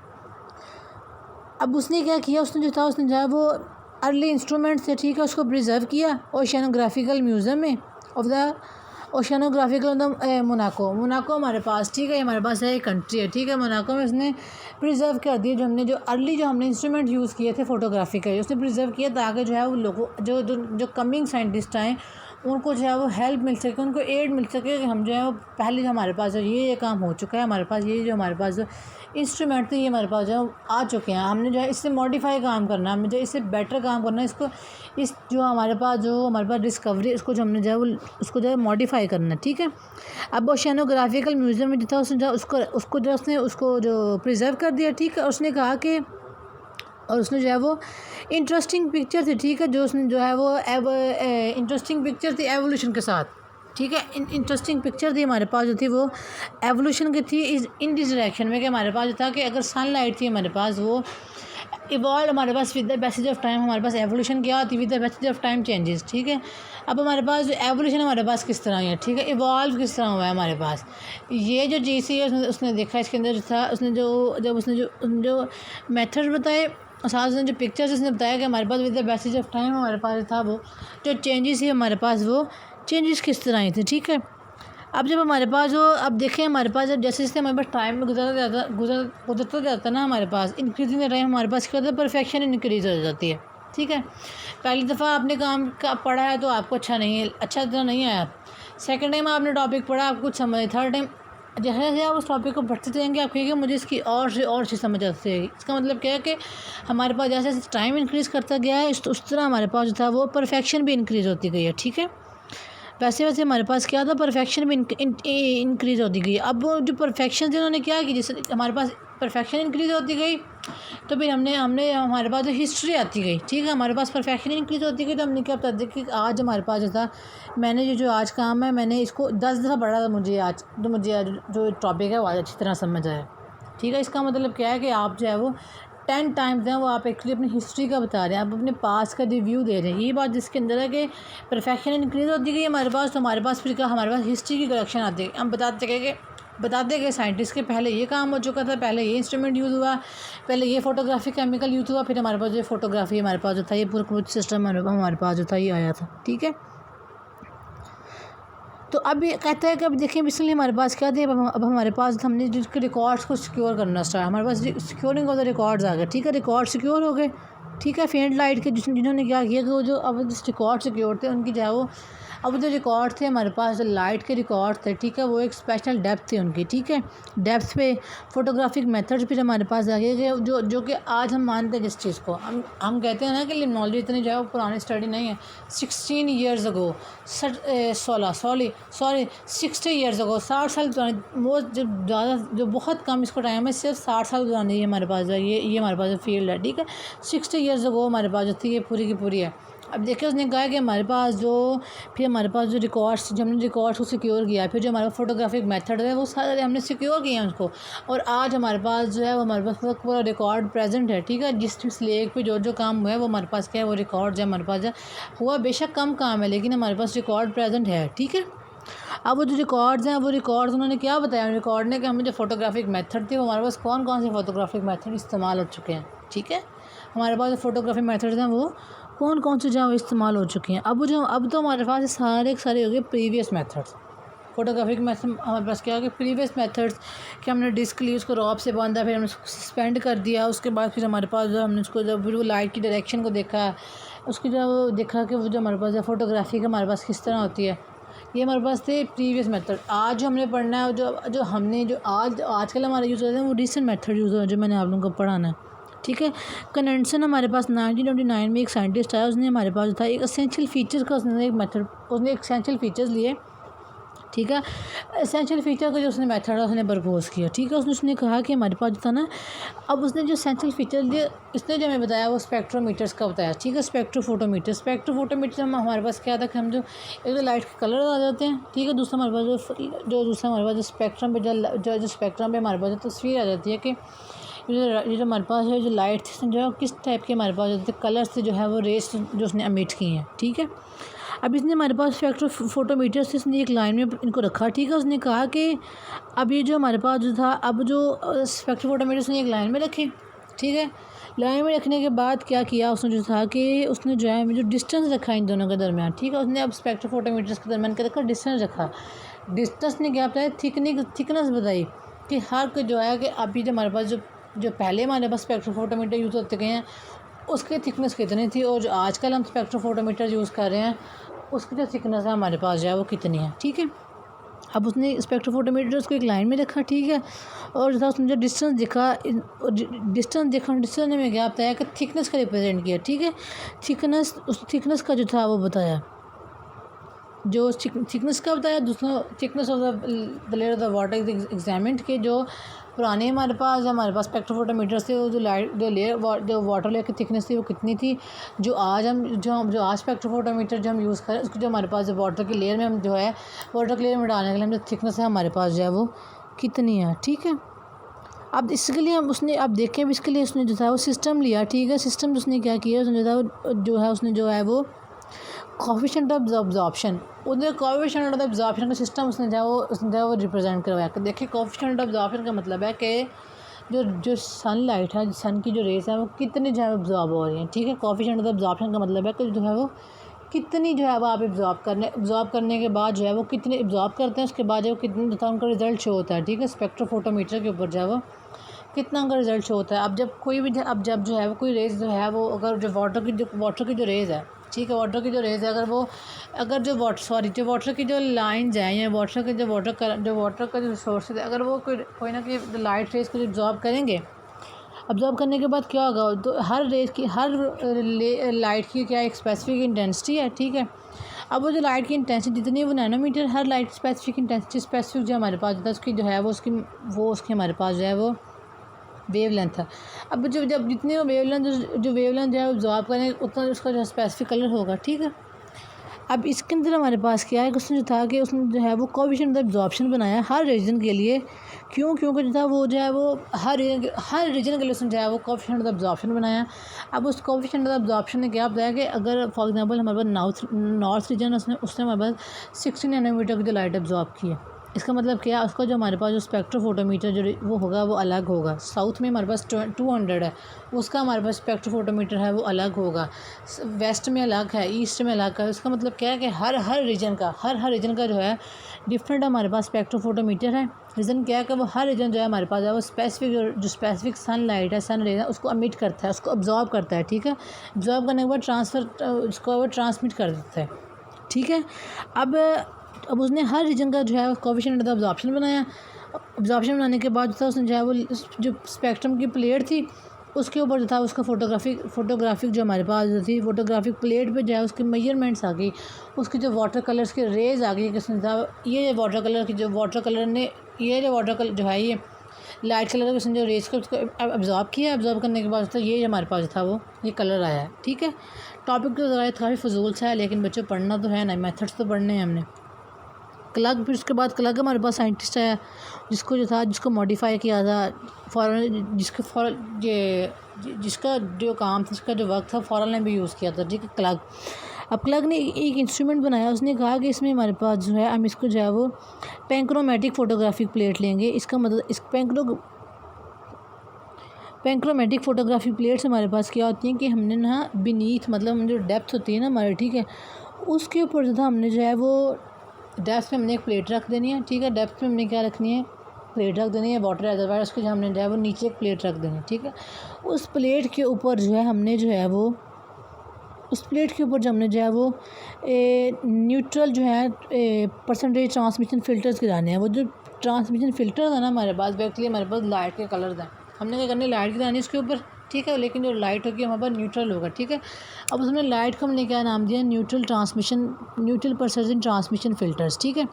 अब उसने क्या किया, उसने जो है वो अर्ली इंस्ट्रूमेंट थे, ठीक है, उसको प्रिजर्व किया ओशियानोग्राफिकल म्यूज़ियम में ऑफ द ओशियानोग्राफिकल मोनाको हमारे पास, ठीक है, हमारे पास है एक कंट्री है, ठीक है। मोनाको में उसने प्रिजर्व कर दिया जो हमने इंस्ट्रूमेंट यूज़ किए थे फोटोग्राफी के, उसने प्रिजर्व किया ताकि जो है वो लोगों जो कमिंग साइंटिस्ट आएँ उनको जो है वो हेल्प मिल सके, उनको एड मिल सके कि हम जो है वो पहले जो हमारे पास ये काम हो चुका है, हमारे पास ये जो हमारे पास जो इंस्ट्रूमेंट थे ये हमारे पास जो आ चुके हैं, हमने जो है इससे मॉडिफाई काम करना है, हमें जो इससे बेटर काम करना है, इस जो हमारे पास डिस्कवरी उसको जो हमने जो है वो उसको जो है मॉडिफाई करना है, ठीक है। अब ओशियानोग्राफिकल म्यूज़ियम में जो था उसने उसको जो प्रिजर्व कर दिया, ठीक है। उसने कहा कि और उसने जो है वो इंटरेस्टिंग पिक्चर थी, ठीक है, जो उसने जो है वो इंटरेस्टिंग पिक्चर थी एवोल्यूशन के साथ, ठीक है। इंटरेस्टिंग पिक्चर थी हमारे पास जो थी वो एवोल्यूशन की थी इन दिस डायरेक्शन में कि हमारे पास जो था कि अगर सनलाइट थी हमारे पास वो इवॉल्व हमारे पास with the passage of time, हमारे पास एवोल्यूशन क्या होती है with the passage of time changes, ठीक है। अब हमारे पास जो एवोल्यूशन हमारे पास किस तरह है, ठीक है, इवॉल्व किस तरह हुआ है हमारे पास, ये जो चीज़ थी उसने देखा, इसके अंदर जो था उसने जो मेथड बताए साथ उसने जो पिक्चर्स उसने बताया कि हमारे पास with the passage of time हमारे पास था वो जो चेंजेस है हमारे पास वो चेंजेस किस तरह आई थी, ठीक है। अब जब हमारे पास जो अब देखें हमारे पास जब जैसे जैसे हमारे पास टाइम में गुजरता जाता ना हमारे पास इंक्रीजिंग टाइम हमारे पास क्या होता है परफेक्शन इंक्रीज हो जाती है, ठीक है। पहली दफ़ा आपने काम का पढ़ा है तो आपको अच्छा तो नहीं आया, सेकंड टाइम आपने टॉपिक पढ़ा आपको कुछ समझ, थर्ड टाइम जैसे जैसे आप उस टॉपिक को पढ़ते जाएंगे आप कहेंगे मुझे इसकी और से और चीज़ समझ आती है। इसका मतलब क्या है कि हमारे पास जैसे जैसे टाइम इंक्रीज़ करता गया है उस तरह हमारे पास जो था वो परफेक्शन भी इंक्रीज़ होती गई है, ठीक है। वैसे वैसे हमारे पास क्या था परफेक्शन भी इंक्रीज़ होती गई। अब वो जो परफेक्शन थे उन्होंने क्या की, जैसे हमारे पास परफेक्शन इंक्रीज़ होती गई तो फिर हमने हमारे पास जो हिस्ट्री आती गई, ठीक है, हमारे पास परफेक्शन इंक्रीज़ होती गई तो हमने क्या बता दिया कि आज हमारे पास जो था मैंने जो आज काम है मैंने इसको 10 दफ़ा पढ़ा था, मुझे आज जो टॉपिक है वो आज अच्छी तरह समझ आया, ठीक है। इसका मतलब क्या है कि आप जो है वो 10 टाइम्स हैं वो आप एक्चुअली अपनी हिस्ट्री का बता रहे हैं, आप अपने पास का रिव्यू दे रहे हैं। ये बात जिसके अंदर है कि परफेक्शन इंक्रीज़ होती गई हमारे पास, तो हमारे पास फिर क्या हमारे पास हिस्ट्री की कलेक्शन आती है। हम बताते गए साइंटिस्ट के पहले ये काम हो चुका था, पहले ये इंस्ट्रूमेंट यूज़ हुआ, पहले ये फोटोग्राफी केमिकल यूज़ हुआ, फिर हमारे पास जो फोटोग्राफी हमारे पास जो था ये पूरा सिस्टम हमारे पास जो था ये आया था, ठीक है। तो अब ये कहता है कि अब देखिए इसलिए हमारे पास क्या थे, अब हमारे पास हमने जिसके रिकॉर्ड्स को सिक्योर करना स्टार्ट, हमारे पास सिक्योरिंग ऑफ द रिकॉर्ड्स आ गए, ठीक है, रिकॉर्ड सिक्योर हो गए, ठीक है। फेंट लाइट के जिन्होंने क्या किया कि वो जो अब जिस रिकॉर्ड सिक्योर थे उनकी जो है वो अब जो रिकॉर्ड थे हमारे पास जो लाइट के रिकॉर्ड थे, ठीक है, वो एक स्पेशल डेप्थ थी उनकी, ठीक है। डेप्थ पे फोटोग्राफिक मेथड्स फिर हमारे पास आ गए कि जो कि आज हम मानते हैं जिस चीज़ को हम कहते हैं ना कि लिम्नोलॉजी इतनी जो है वो पुरानी स्टडी नहीं है। 16 ईयर्स अगो 60 ईयर्स अगो 60 साल पुरानी वो जो बहुत कम इसको टाइम है, सिर्फ 60 साल पुरानी हमारे पास ये हमारे पास जो फील्ड है, ठीक है। 60 ईयर्स अगो हमारे पास जो थी ये पूरी की पूरी है। अब देखिए उसने कहा कि हमारे पास जो रिकॉर्ड्स जो हमने रिकॉर्ड्स को सिक्योर किया, फिर जो हमारा फोटोग्राफिक मेथड है वो सारे हमने सिक्योर किए हैं उसको, और आज हमारे पास जो है वो हमारे पास पूरा रिकॉर्ड प्रेजेंट है, ठीक है। जिस लेक पे जो काम हुआ है वो हमारे पास क्या है वो रिकॉर्ड जो हमारे पास हुआ, बेशक कम काम है लेकिन हमारे पास रिकॉर्ड प्रेजेंट है, ठीक है। अब वो जो रिकॉर्ड्स हैं वो रिकॉर्ड्स उन्होंने क्या बताया रिकॉर्ड ने कि हमें जो फोटोग्राफिक मेथड थी वो हमारे पास कौन कौन से फोटोग्राफिक मेथड इस्तेमाल हो चुके हैं, ठीक है। हमारे पास जो फोटोग्राफिक मेथड्स हैं वो कौन कौन से जहाँ इस्तेमाल हो चुके हैं। अब तो हमारे पास सारे हो गए प्रीवियस मेथड्स। फोटोग्राफिक मेथड हमारे पास क्या हो गया प्रीवियस मेथड्स कि हमने डिस्क ली उसको रॉप से बांधा, फिर हमने उसको सस्पेंड कर दिया, उसके बाद फिर हमारे पास जो हमने उसको जब फिर वो लाइट की डायरेक्शन को देखा, उसकी जो देखा कि वो जो हमारे पास फोटोग्राफी का हमारे पास किस तरह होती है, ये हमारे पास थे प्रीवियस मेथड। आज जो हमने पढ़ना है जो हमने जो आजकल हमारे यूज़ होते हैं वो रिसेंट मेथड यूज़ हो जो मैंने आप लोगों को पढ़ाना है, ठीक है। कनेंसन हमारे पास 1929 में एक साइंटिस्ट आया, उसने हमारे पास था एक एसेंशियल फीचर का उसने एक एसेंशियल फीचर्स लिए ठीक है। एसेंशियल फ़ीचर का जो उसने मेथड है उसने प्रपोज़ किया, ठीक है। उसने कहा कि हमारे पास जो था ना, अब उसने जो एसेंशियल फ़ीचर दिए, इसने जो हमें बताया वो स्पेक्ट्रोमीटर्स का बताया, ठीक है। स्पेक्ट्रोफोटोमीटर में हमारे पास क्या था कि हम जो एक तो लाइट के कलर आ जाते हैं, ठीक है। दूसरा हमारे पास दूसरा हमारे पास जो स्पेक्ट्रम पे जो स्पेक्ट्रम पे हमारे पास जो तस्वीर आ जाती है कि ये जो हमारे पास है जो लाइट थी जो किस टाइप के हमारे पास जो कलर से जो है वो रेस जो उसने एमिट की हैं, ठीक है। अब इसने हमारे पास स्पेक्ट्रोफोटोमीटर से इसने एक लाइन में इनको रखा, ठीक है। उसने कहा कि अब ये जो हमारे पास जो था, अब जो स्पेक्ट्रोफोटोमीटर उसने एक लाइन में रखे, ठीक है। लाइन में रखने के बाद क्या किया उसने जो था कि उसने जो है जो डिस्टेंस रखा इन दोनों के दरमियान, ठीक है। उसने अब स्पेक्ट्रोफोटोमीटर्स के दरमियान क्या रखा, डिस्टेंस रखा। डिस्टेंस ने क्या बताया, थिकनेस बताई कि हर को जो है कि अभी जो हमारे पास जो पहले हमारे पास स्पेक्ट्रोफोटोमीटर यूज़ होते गए हैं उसकी थिकनेस कितनी थी, और जो आजकल हम स्पेक्ट्रोफोटोमीटर यूज़ कर रहे हैं उसकी जो थिकनेस है हमारे पास जो है वो कितनी है, ठीक है। अब उसने स्पेक्ट्रोफोटोमीटर उसको एक लाइन में रखा, ठीक है। और जो था उसने जो डिस्टेंस देखा डिस्टेंस ने में क्या बताया कि थिकनेस का रिप्रेजेंट किया, ठीक है। उस थिकनेस का जो था वो बताया, जो थिकनेस का बताया। दूसरा thickness of the layer of the water examined के जो पुराने हमारे पास स्पेक्ट्रोफोटोमीटर से वो जो वाटर लेयर की थिकनेस थी वो कितनी थी, जो आज स्पेक्ट्रोफोटोमीटर जो हम यूज़ करें उसकी जो हमारे पास जो वाटर की लेयर में हम जो है वाटर की लेयर में डालने के लिए हम जो थिकनेस है हमारे पास जो है वो कितनी है, ठीक है। अब इसके लिए अब देखें, अब इसके लिए उसने जो था वो सिस्टम लिया, ठीक है। सिस्टम उसने क्या किया, उसने जो है वो कोफिशिएंट ऑफ एब्जॉर्प्शन, उधर कोफिशिएंट ऑफ एब्जॉर्प्शन का सिस्टम उसने वो रिप्रेजेंट करवाया। देखिए कोफिशिएंट ऑफ एब्जॉर्प्शन का मतलब है कि जो सनलाइट है, सन की जो रेस है वो कितनी जो है एब्जॉर्ब हो रही है, ठीक है। कोफिशिएंट ऑफ एब्जॉर्प्शन का मतलब है कि जो है वो कितनी जो है वो आप एब्जॉर्ब करने के बाद जो है वो कितने एब्जॉर्ब करते हैं, उसके बाद जो कितने जो उनका रिजल्ट शो होता है, ठीक है। स्पेक्ट्रोफोटोमीटर के ऊपर जो है वो कितना उनका रिजल्ट शो होता है। अब जब जो है वो कोई रेस जो है वो अगर जो वाटर की जो रेस है, ठीक है, वाटर की जो रेज़ है अगर जो वाटर की जो लाइंस हैं या वाटर का जो सोर्सेज है, अगर वो कोई ना कोई लाइट रेज़ को एब्जॉर्ब करेंगे, एब्जॉर्ब करने के बाद क्या होगा, तो हर लाइट की क्या एक स्पेसिफिक इंटेंसिटी है, ठीक है। अब वो जो लाइट की इंटेंसिटी जितनी वो नैनोमीटर, हर लाइट स्पेसिफिक जो हमारे पास होता है उसकी जो है वो उसकी हमारे पास जो है वो वेव लेंथ है। अब जब जितनी वो वेव लेंथ जो है ऑब्जॉर्व करें उतना उसका जो स्पेसिफिक कलर होगा, ठीक है। अब इसके अंदर हमारे पास क्या है, उसने जो था कि उसने जो है वो कोफिशिएंट ऑफ एब्जॉर्प्शन बनाया हर रीजन के लिए। क्योंकि जो था वो जो है वो हर रीजन के लिए उसने जो है वो कोफिशिएंट ऑफ एब्जॉर्प्शन बनाया। अब उस कोफिशिएंट ऑफ एब्जॉर्प्शन ने क्या बताया कि अगर फॉर एग्जांपल हमारे पास नॉर्थ रीजन उसने हमारे पास 60 नैनोमीटर की जो लाइट एब्जॉर्ब की है, इसका मतलब क्या है, उसका जो हमारे पास जो स्पेक्ट्रोफोटोमीटर जो वो होगा वो अलग होगा। साउथ में हमारे पास 200 है, उसका हमारे पास स्पेक्ट्रोफोटोमीटर है वो अलग होगा। वेस्ट में अलग है, ईस्ट में अलग है। इसका मतलब क्या है कि हर रीजन का जो है डिफरेंट हमारे पास स्पेक्ट्रोफोटोमीटर है। रीज़न क्या है कि वो हर रीजन जो है हमारे पास है वो स्पेसिफिक सन लाइट है, सन रेज है, उसको एमिट करता है, उसको ऑब्जॉर्ब करता है, ठीक है। ऑब्जॉर्ब करने के बाद उसको वो ट्रांसमिट कर देता है, ठीक है। अब उसने हर रीजन का जो है कोफिशिएंट ऑफ एब्जॉर्प्शन बनाया। एब्जॉर्प्शन बनाने के बाद जो था उसने जो है वो जो स्पेक्ट्रम की प्लेट थी उसके ऊपर जो था उसका फोटोग्राफिक जो हमारे पास जो थी फोटोग्राफिक प्लेट पे जो है उसकी मेजरमेंट्स आ गई, उसकी जो वाटर कलर्स की रेज आ गई कि उसने था ये वाटर कलर जो है ये लाइट कलर उसने जो रेज को उसको एब्जॉर्ब किया। एब्जॉर्ब करने के बाद तो ये हमारे पास था वो ये कलर आया है, ठीक है। टॉपिक तो ज़रा काफ़ी फजूल सा है, लेकिन बच्चों पढ़ना तो है ना, मेथड्स तो पढ़ने हैं हमने। क्लग, फिर उसके बाद क्लग हमारे पास साइंटिस्ट है जिसको मॉडिफाई किया था जिसका जो काम था, जिसका जो वर्क था फॉरन ने भी यूज़ किया था, ठीक है, क्लग। अब क्लग ने एक इंस्ट्रूमेंट बनाया, उसने कहा कि इसमें हमारे पास जो है हम इसको जो है वो पेंक्रोमेटिक फोटोग्राफिक प्लेट लेंगे। इसका मतलब इस पेंक्रोमेटिक फोटोग्राफी प्लेट्स हमारे पास क्या होती हैं कि हमने ना बीनीथ मतलब जो डेप्थ होती है ना हमारी, ठीक है, उसके ऊपर जो था हमने जो है वो डेप्थ में हमने एक प्लेट रख देनी है, ठीक है। डेप्थ में हमने क्या रखनी है, प्लेट रख देनी है वाटर रिजर्वायर, उसके जो हमने जो है वो नीचे एक प्लेट रख देनी है, ठीक है। उस प्लेट के ऊपर जो है हमने जो है वो न्यूट्रल जो है परसेंटेज ट्रांसमिशन फ़िल्टर्स गिराने हैं। वो जो ट्रांसमिशन फ़िल्टर है ना हमारे पास बेसिकली हमारे पास लाइट के कलर्स हैं, हमने क्या करना है लाइट गिरानी है उसके ऊपर, ठीक है, लेकिन जो लाइट होगी हमारे पास न्यूट्रल होगा। ठीक है, अब उसमें लाइट को हमने क्या नाम दिया, न्यूट्रल प्रेसिशन ट्रांसमिशन फ़िल्टर्स। ठीक है,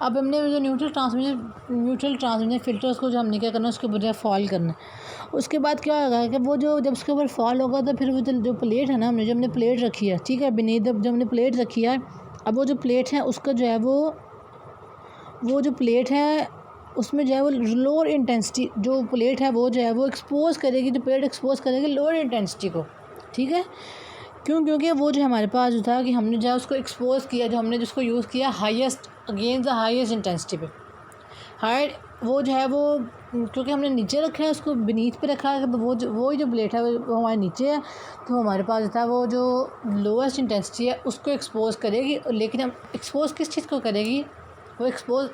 अब हमने जो न्यूट्रल ट्रांसमिशन फ़िल्टर्स को जो हमने क्या करना है, उसके बजाय फॉल करना है। उसके बाद क्या होगा कि वो जो जब उसके ऊपर फॉल होगा तो फिर वो जो प्लेट है ना, हमने जो हमने प्लेट रखी है, ठीक है, बेनीथ जो हमने प्लेट रखी है, अब वो जो प्लेट है उसका जो है वो जो प्लेट है उसमें जो है वो लोअर इंटेंसिटी जो प्लेट है वो जो है वो एक्सपोज करेगी, जो प्लेट एक्सपोज करेगी लोअर इंटेंसिटी को। ठीक है, क्योंकि वो जो हमारे पास जो था कि हमने जो है उसको एक्सपोज किया, जो हमने जिसको यूज़ किया highest against the highest intensity पे, हाई वो जो है वो क्योंकि हमने नीचे रखा है, उसको बेनीथ पे रखा है, तो वो जो प्लेट है वो हमारे नीचे है, तो हमारे पास जो था वो जो लोएस्ट इंटेंसिटी है उसको एक्सपोज करेगी। लेकिन हम एक्सपोज किस चीज़ को करेगी, वो एक्सपोज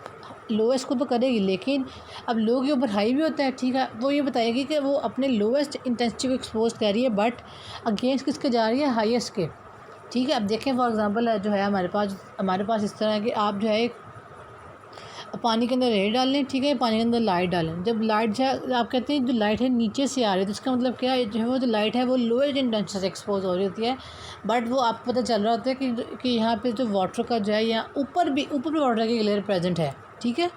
लोएस्ट को तो करेगी, लेकिन अब लो के ऊपर हाई भी होता है। ठीक है, वो ये बताएगी कि वो अपने लोएस्ट इंटेंसिटी को एक्सपोज कर रही है, बट अगेंस्ट किसके जा रही है, हाईएस्ट के। ठीक है, अब देखें फॉर एग्जांपल जो है हमारे पास इस तरह है कि आप जो है एक पानी के अंदर रे डालें, ठीक है, पानी के अंदर लाइट डालें। जब लाइट जो है आप कहते हैं जो लाइट है नीचे से आ रही है, तो इसका मतलब क्या है, जो है वो जो लाइट है वो लोएस्ट इंटेंसिटी से एक्सपोज हो रही होती है, बट वो आपको पता चल रहा होता है कि यहाँ पे जो वाटर का जो है यहाँ ऊपर भी वाटर की लेयर प्रेजेंट है। ठीक है,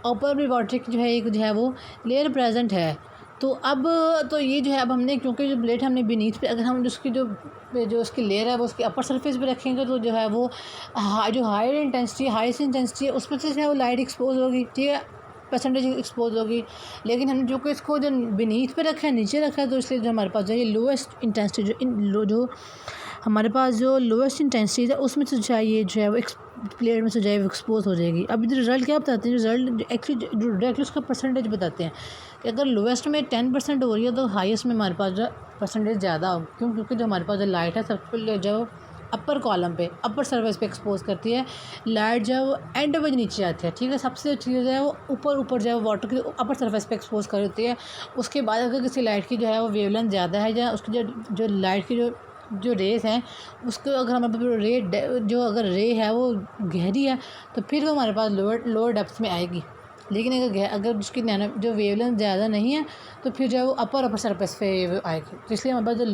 ऊपर भी वाटर की जो है एक जो है वो लेयर प्रेजेंट है। तो अब तो ये जो है अब हमने क्योंकि जो प्लेट हमने बीनीथ पे, अगर हम उसकी जो उसकी लेयर है वो उसकी अपर सरफेस पे रखेंगे तो जो है वो जो हाईएस्ट इंटेंसिटी है उसमें से जो है वो लाइट एक्सपोज होगी। ठीक है, परसेंटेज एक्सपोज होगी। लेकिन हमने जो कि इसको जो बीनीथ पे रखा है, नीचे रखा है, तो इसलिए जो हमारे पास जो है लोएस्ट इंटेंसिटी जो हमारे पास जो लोएस्ट इंटेंसिटी है उसमें से चाहिए जो है वो प्लेट में से जो है एक्सपोज हो जाएगी। अब इधर रिजल्ट क्या बताते हैं, रिजल्ट एक्चुअली जो डायरेक्टली उसका परसेंटेज बताते हैं कि अगर लोएस्ट में 10% हो रही है तो हाईएस्ट में हमारे पास जो परसेंटेज ज़्यादा हो। क्योंकि जो हमारे पास जो लाइट है सबसे जो अपर कॉलम पे अपर सरफेस पे एक्सपोज करती है, लाइट जो है वो एंड पे नीचे आती है। ठीक है, सबसे अच्छी चीज़ है वो ऊपर जो है वाटर की अपर सरफेस पे एक्सपोज कर देती है। उसके बाद अगर किसी लाइट की जो है वो वेवलेंथ ज़्यादा है या उसकी जो लाइट की जो रेस हैं उसको अगर हमारे पास जो अगर रे है वो गहरी है तो फिर वो हमारे पास लोअर डेप्थ में आएगी। लेकिन अगर उसकी जो वेवलेंथ ज़्यादा नहीं है तो फिर जो है वो अपर सरफेस पे आएगी। तो इसलिए हमारे पास जो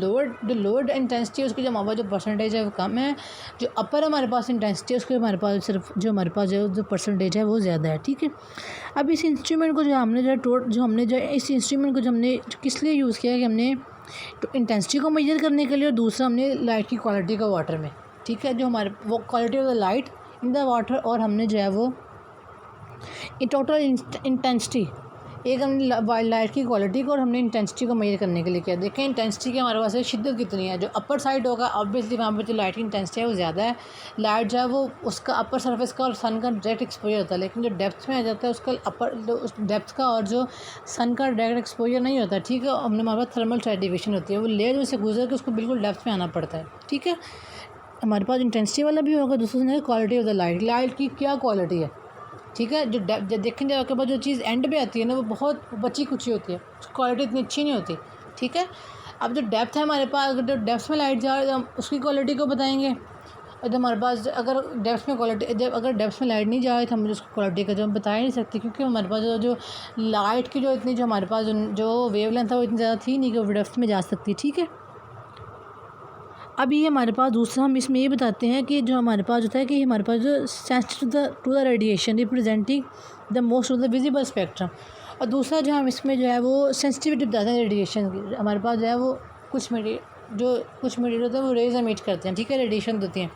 लोअर इंटेंसिटी है उसकी जो हमारे पास जो परसेंटेज है वो कम है, जो अपर हमारे पास इंटेंसिटी है उसके हमारे पास सिर्फ जो हमारे पास जो परसेंटेज है वो ज़्यादा है। ठीक है, अब इस इंस्ट्रूमेंट को जो हमने इस इंस्ट्रूमेंट को जो हमने किस लिए यूज़ किया है कि हमने तो इंटेंसिटी को मेजर करने के लिए, और दूसरा हमने लाइट की क्वालिटी का वाटर में। ठीक है, जो हमारे वो quality of the light in the water, और हमने जो है वो टोटल इंटेंसिटी, एक हमने लाइट की क्वालिटी को और हमने इंटेंसिटी को मेजर करने के लिए किया। देखें इंटेंसिटी की हमारे पास शिद्दत कितनी है, जो अपर साइड होगा ऑब्वियसली वहाँ पर जो लाइट की इंटेंसिटी है वो ज़्यादा है। लाइट जो है वो उसका अपर सरफेस का और सन का डायरेक्ट एक्सपोजर होता है, लेकिन जो डेप्थ में आ जाता है उसका उस डेप्थ का और जो सन का डायरेक्ट एक्सपोजर नहीं होता। ठीक है, हमने हमारे पास थर्मल रेडिएशन होती है, वो लेयर से गुजर के उसको बिल्कुल डेप्थ में आना पड़ता है। ठीक है, हमारे पास इंटेंसिटी वाला भी होगा, दूसरा क्वालिटी ऑफ द लाइट की क्या क्वालिटी है। ठीक है, जो देखें जब आपके पास जो चीज़ एंड पे आती है ना वो बहुत बची कुची होती है, उसकी क्वालिटी इतनी अच्छी नहीं होती। ठीक है, अब जो डेप्थ है हमारे पास, अगर जो डेप्थ में लाइट जा रही है तो हम उसकी क्वालिटी को बताएंगे, और जब हमारे पास अगर डेप्थ में लाइट नहीं जा रही तो हम उसकी क्वालिटी का जो हम बता ही नहीं सकते, क्योंकि हमारे पास जो लाइट की जो इतनी जो हमारे पास जो वेवलेंथ है वो इतनी ज़्यादा थी नहीं कि वो डेप्थ में जा सकती। ठीक है, अब ये हमारे पास दूसरा हम इसमें ये बताते हैं कि जो हमारे पास होता है कि हमारे पास जो sensitive to the radiation representing the most of the visible spectrum, और दूसरा जो हम इसमें जो है वो सेंसिटिविटी बताते हैं रेडिएशन की। हमारे पास जो है वो कुछ मीडिएटर होते हैं वो रेज एमिट करते हैं। ठीक है, रेडिएशन देती हैं,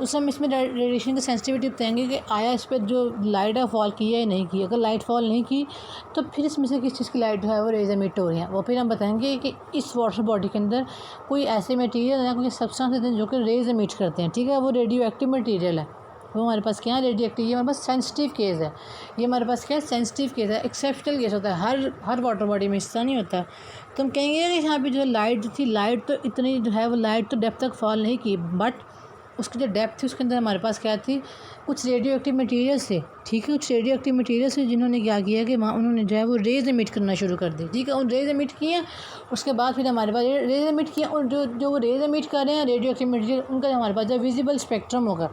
उस हम इसमें रेडिएशन की सेंसिटिविटी बताएंगे कि आया इस पर जो लाइट है फॉल की है या नहीं की। अगर लाइट फॉल नहीं की तो फिर इसमें से किस चीज़ की लाइट जो है वो रेज एमिट हो रही है, वो फिर हम बताएंगे कि इस वाटर बॉडी के अंदर कोई ऐसे मटेरियल या कोई सब्सटेंस हैं जो कि रेज एमिट करते हैं। ठीक है, वो रेडियो एक्टिव मटीरियल है, वो हमारे पास क्या है, रेडियो एक्टिव। ये हमारे पास सेंसिटिव केस है, ये हमारे पास क्या है, सेंसिटिव केस है, एक्सेप्शनल केस होता है, हर वाटर बॉडी में हिस्सा नहीं होता। तो हम कहेंगे कि यहाँ पर जो लाइट थी, लाइट तो इतनी जो है वो लाइट तो डेप्थ तक फॉल नहीं की, बट उसकी जो डेप्थ थी उसके अंदर हमारे पास क्या थी, कुछ रेडियो एक्टिव मटीरियल से। ठीक है, कुछ रेडियो एक्टिव मटीरियल से जिन्होंने क्या किया कि वहाँ उन्होंने जो है वो रेज एमिट करना शुरू कर दी। ठीक है, उन रेज एमिट किए, उसके बाद फिर हमारे पास रेज एमिट किया, और जो वो रेज एमिट कर रहे हैं रेडियो एक्टिव मटीरियल, उनका हमारे पास जो विजिबल स्पेक्ट्रम होगा,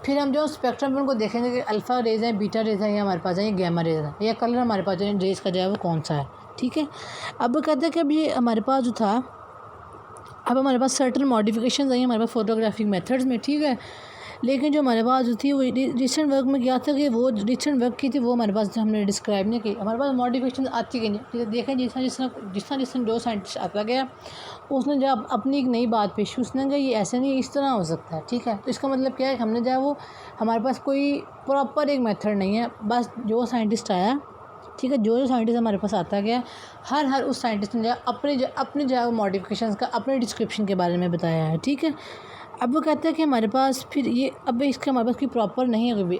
फिर हम जो स्पेक्ट्रम पर उनको देखेंगे कि अल्फ़ा रेज है, बीटा रेज है, या हमारे पास है ये गैमा रेज है, या कलर हमारे पास जो रेज का जो है वो कौन सा है। ठीक है। अब कहते हैं कि अब ये हमारे पास जो था, अब हमारे पास सर्टन मॉडिफिकेशन आई हमारे पास फोटोग्राफिक मेथड्स में, ठीक है। लेकिन जो हमारे पास जो थी वो रिसेंट वर्क में क्या था कि वो रिसेंट वर्क की थी वो हमारे पास हमने डिस्क्राइब नहीं की, हमारे पास मॉडिफिकेशन आती गई नहीं। देखें जिस जो साइंटिस्ट आता गया उसने जब अपनी एक नई बात पेश, उसने कहा ये ऐसे नहीं इस तरह हो सकता है, ठीक है। तो इसका मतलब क्या है, हमने जो वो हमारे पास कोई प्रॉपर एक मेथड नहीं है, बस जो साइंटिस्ट आया, ठीक है, जो साइंटिस्ट हमारे पास आता गया, हर उस साइंटिस्ट ने अपने जो है मॉडिफिकेशन का अपने डिस्क्रिप्शन के बारे में बताया है, ठीक है। अब वो कहता है कि हमारे पास फिर ये अब इसका हमारे पास कोई प्रॉपर नहीं है अभी।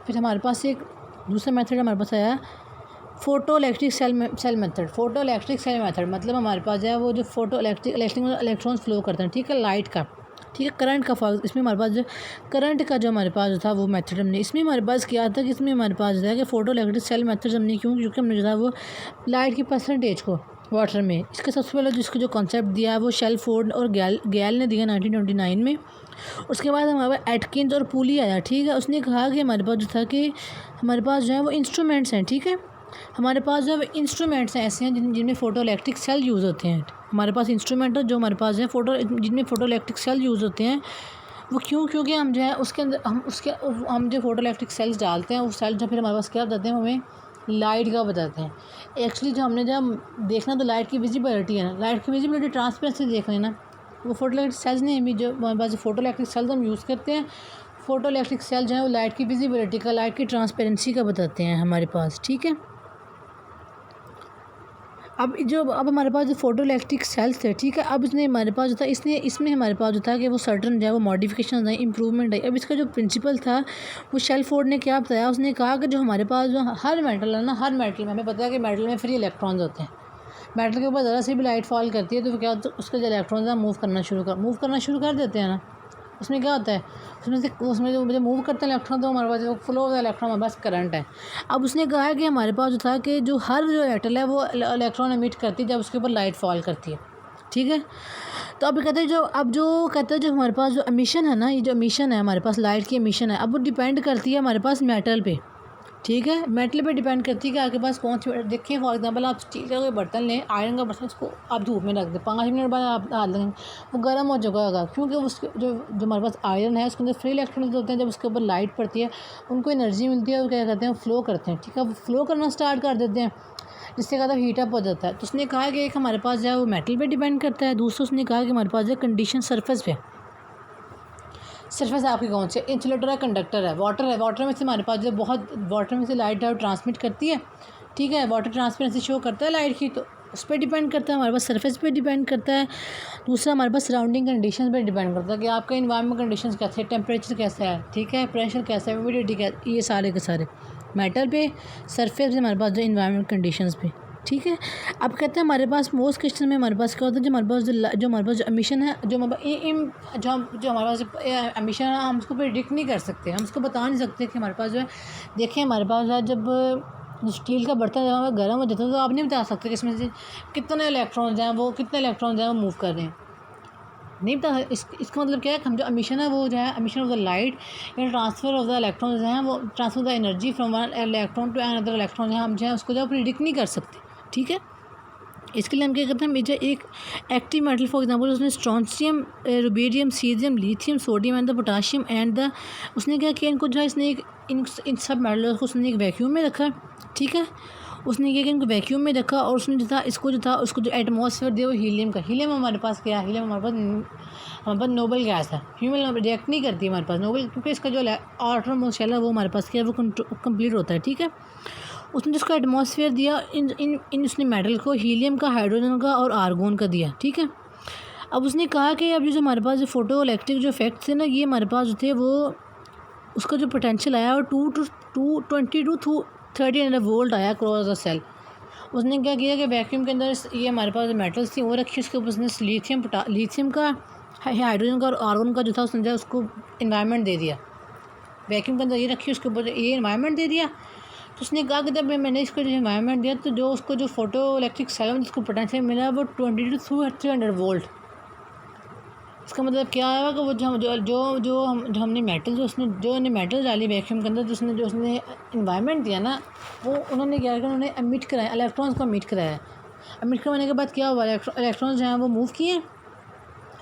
फिर हमारे पास एक दूसरा मेथड हमारे पास आया, photo electric cell method. Photo electric cell method मतलब हमारे पास जो है वो जो फ़ोटो इलेक्ट्रॉन्स फ्लो करते हैं, ठीक है, लाइट का, ठीक है, करंट का फॉर इसमें हमारे पास जो करंट का जो हमारे पास जो था वो मेथड हमने इसमें हमारे पास किया था कि इसमें हमारे पास जो है कि फ़ोटो इलेक्ट्रिक सेल मेथड हमने क्योंकि हमने जो था वो लाइट की परसेंटेज को वाटर में, इसके सबसे पहले जिसको जो कॉन्सेप्ट दिया है वो शेलफोर्ड और गैल ने दिया 1929 में। उसके बाद हमारे पास एटकिंस और पूली आया, ठीक है। उसने कहा कि हमारे पास जो था कि हमारे पास जो है वो इंस्ट्रूमेंट्स हैं, ठीक है, हमारे पास जो है इंस्ट्रूमेंट्स ऐसे हैं जिनमें फ़ोटो इलेक्ट्रिक सेल यूज़ होते हैं। हमारे पास इंस्ट्रूमेंट है जो हमारे पास है जिनमें फ़ोटो इलेक्ट्रिक सेल यूज़ होते हैं। वो क्योंकि हम जो है उसके अंदर हम जो फ़ोटो इलेक्ट्रिक सेल्स डालते हैं, वो सेल जो फिर हमारे पास क्या बताते हैं, हमें लाइट का बताते हैं। एक्चुअली जो हमने जब देखना तो लाइट की विजिबिलिटी है ना, लाइट की विजिबिलिटी ट्रांसपेरेंसी देख लेना, वो फोटो इलेक्ट्रिक सेल्स नहीं है। जो हमारे पास फोटो इलेक्ट्रिक सेल्स हम यूज़ करते हैं, फ़ोटो इलेक्ट्रिक सेल जो है वो लाइट की विजिबिलिटी का, लाइट की ट्रांसपेरेंसी का बताते हैं हमारे पास, ठीक है। अब हमारे पास जो फ़ोटो इलेक्ट्रिक सेल्स थे, ठीक है, अब इसने हमारे पास जो था इसमें हमारे पास जो था कि वो सर्टन जो है वो मॉडिफिकेशन आई, इंप्रूवमेंट आई। अब इसका जो प्रिंसिपल था वो शेलफोर्ड ने क्या बताया, उसने कहा कि जो हमारे पास जो हर मेटल है ना, हर मेटल में हमें पता है कि मेटल में फ्री इलेक्ट्रॉन्स होते हैं। मेटल के ऊपर ज़रा सी भी लाइट फॉल करती है तो क्या होता है, उसके जो इलेक्ट्रॉन्स हैं मूव करना शुरू कर देते हैं ना। उसमें क्या होता है, उसमें जो मूव करते हैं इलेक्ट्रॉन, तो हमारे पास जो फ्लो ऑफ इलेक्ट्रॉन हमारे पास करंट है। अब उसने कहा है कि हमारे पास जो था कि जो हर जो मेटल है वो इलेक्ट्रॉन एमिट करती है जब उसके ऊपर लाइट फॉल करती है, ठीक है। तो अब कहते हैं जो हमारे पास जो एमिशन है ना, ये जो एमिशन है हमारे पास लाइट की एमिशन है, अब वो डिपेंड करती है हमारे पास मेटल पे, ठीक है, मेटल पे डिपेंड करती है कि आपके पास कौन सी। देखिए फॉर एग्जांपल आप स्टील का कोई बर्तन लें, आयरन का बर्तन, उसको आप धूप में रख दें, 5 मिनट बाद आप हाथ लगेंगे वो गर्म हो चुका होगा, क्योंकि उसके जो हमारे पास आयरन है उसके अंदर फ्री इलेक्ट्रॉन्स होते हैं। जब उसके ऊपर लाइट पड़ती है उनको एनर्जी मिलती है, वो क्या करते हैं, फ्लो करते हैं, ठीक है, वो फ्लो करना स्टार्ट कर देते हैं, जिससे कहता है हीटअप हो जाता है। तो उसने कहा कि एक हमारे पास जो है वो मेटल पे डिपेंड करता है, दूसरा उसने कहा कि हमारे पास जो कंडीशन सरफेस आपकी कौन सी, इंसुलेटर है, कंडक्टर है, वाटर में से हमारे पास जो वाटर में से लाइट है वो ट्रांसमिट करती है, ठीक है, वाटर ट्रांसपेरेंसी शो करता है लाइट की, तो उस पर डिपेंड करता है, हमारे पास सरफेस पे डिपेंड करता है। दूसरा हमारे पास सराउंडिंग कंडीशन पे डिपेंड करता है कि आपका इन्वायरमेंट कंडीशंस कैसे है, टेम्परेचर कैसा है, ठीक है, प्रेशर कैसा है, ह्यूमिडिटी क्या, ये सारे के सारे मेटल पे, सरफेस पे, हमारे पास जो इन्वायरमेंट कंडीशंस पे, ठीक है। अब कहते हैं हमारे पास मोस्ट क्वेश्चन में हमारे पास क्या होता है, जो हमारे पास जो एमिशन है, जो हमारे पास एमिशन है, हम उसको प्रेडिक्ट नहीं कर सकते, हम उसको बता नहीं सकते कि हमारे पास जो है, देखिए हमारे पास जो है जब स्टील का बर्तन जब हमें गर्म हो जाता है तो आप नहीं बता सकते कि इसमें से कितने इलेक्ट्रॉन्स हैं वो मूव कर रहे हैं, नहीं पता। इसका मतलब क्या है, हम जो एमिशन है वो जो है एमिशन ऑफ द लाइट या ट्रांसफ़र ऑफ द इलेक्ट्रॉन्स हैं, वो transfer the energy from one electron to another electron, हम जो है उसको जो प्रिडिक्ट नहीं कर सकते, ठीक है। इसके लिए हम क्या करते हैं, मेजर एक एक्टिव मेटल फॉर एग्जांपल उसने strontium, rubidium, caesium, lithium, sodium and the potassium and the, उसने क्या किया, इनको जो है इसने एक इन सब मेटल्स को उसने एक वैक्यूम में रखा, ठीक है। उसने क्या किया, इनको वैक्यूम में रखा और उसने उसको जो एटमॉस्फेयर दिया वो हीलियम हमारे पास क्या है, हीलियम हमारे पास नोबल गैस है, ह्यूमन रिएक्ट नहीं करती हमारे पास नोबल, क्योंकि इसका जो आउटर मोस्ट शेल है वो हमारे पास क्या है, वो कंप्लीट होता है, ठीक है। उसने जिसको एटमॉस्फेयर दिया इन उसने मेटल को हीलियम का, हाइड्रोजन का और आर्गोन का दिया, ठीक है। अब उसने कहा कि अब जो हमारे पास जो फोटो इलेक्ट्रिक जो इफेक्ट थे ना, ये हमारे पास जो थे वो उसका जो पोटेंशियल आया और 220 to 30 वोल्ट आया क्रॉस द सेल। उसने क्या किया कि वैक्यूम के अंदर ये हमारे पास मेटल्स थी वो रखी, उसके ऊपर उसने लिथियम का, हाइड्रोजन का और आर्गोन का जो था उसने उसको इन्वायरमेंट दे दिया, वैक्यूम के अंदर ये रखी, उसके ऊपर ये इन्वायरमेंट दे दिया। तो उसने कहा कि जब मैंने इसको जो इन्वायरमेंट दिया तो जो उसको जो फोटो इलेक्ट्रिक सेल में जिसको पोटेंशियल मिला वो 20 to 300 वोल्ट। इसका मतलब क्या है कि वो जो हमने मेटल मेटल डाली वैक्यूम के अंदर, जो उसने इन्वायरमेंट दिया ना, वो उन्होंने क्या किया, उन्होंने एमिट कराया, इलेक्ट्रॉन्स को एमिट कराया, एमिट करवाने के बाद क्या हुआ, इलेक्ट्रॉन्स जो हैं वो मूव किए,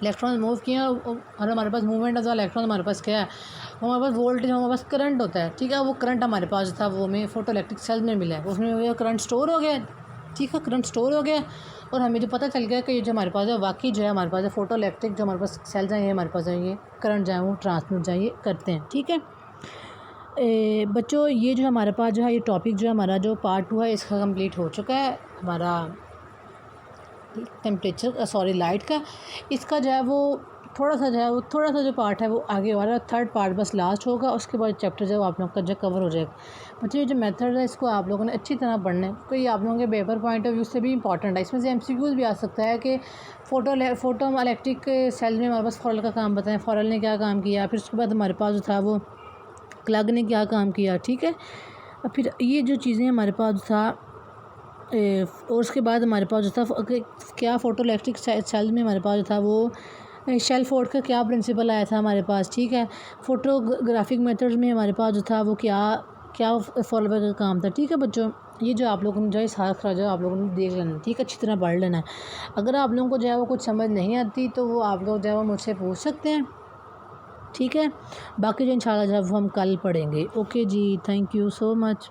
इलेक्ट्रॉन मूव किए और हमारे पास मूवमेंट ऑफ इलेक्ट्रॉन हमारे पास क्या है, हमारे पास वोल्टेज, हमारे पास करंट होता है, ठीक है। वो करंट हमारे पास था वो हमें फोटो इलेक्ट्रिक सेल में मिला है, उसमें करंट स्टोर हो गया, ठीक है, करंट स्टोर हो गया और हमें जो पता चल गया कि ये जो हमारे पास है वाकई जो है हमारे पास है फोटो इलेक्ट्रिक जो हमारे पास सेल्स हैं, ये हमारे पास है, ये करंट जो है वो ट्रांसमिट जो है ये करते हैं, ठीक है। बच्चों ये जो हमारे पास जो है ये टॉपिक जो है हमारा जो पार्ट 2 है इसका कंप्लीट हो चुका है, हमारा टेम्परेचर सॉरी लाइट का। इसका जो है वो थोड़ा सा जो पार्ट है वो आगे वाला थर्ड पार्ट बस लास्ट होगा, उसके बाद चैप्टर जो आप लोग का जो कवर हो जाएगा। बच्चों ये जो मेथड है इसको आप लोगों ने अच्छी तरह पढ़ना है, कोई आप लोगों के पेपर पॉइंट ऑफ व्यू से भी इंपॉर्टेंट है। इसमें से MCQs भी आ सकता है कि फोटो इलेक्ट्रिक सेल में हमारे पास फॉरल का काम बताएं, फॉरल ने क्या काम किया, फिर उसके बाद हमारे पास जो था वो क्लग ने क्या काम किया, ठीक है। और फिर ये जो चीज़ें हमारे पास था और उसके बाद हमारे पास जो था क्या फ़ोटो इलेक्ट्रिक सेल में हमारे पास जो था वो शेल फोर्ड का क्या प्रिंसिपल आया था हमारे पास, ठीक है। फोटोग्राफिक मेथड्स में हमारे पास जो था वो क्या फॉलो का काम था, ठीक है बच्चों। ये जो आप लोगों ने जो है सारा जो आप लोगों ने देख लेना, ठीक है, अच्छी तरह पढ़ लेना है। अगर आप लोगों को जो है वो कुछ समझ नहीं आती तो वो आप लोग जो है वो मुझसे पूछ सकते हैं, ठीक है। बाकी जो इंशाल्लाह जो है वो हम कल पढ़ेंगे। ओके जी, थैंक यू सो मच।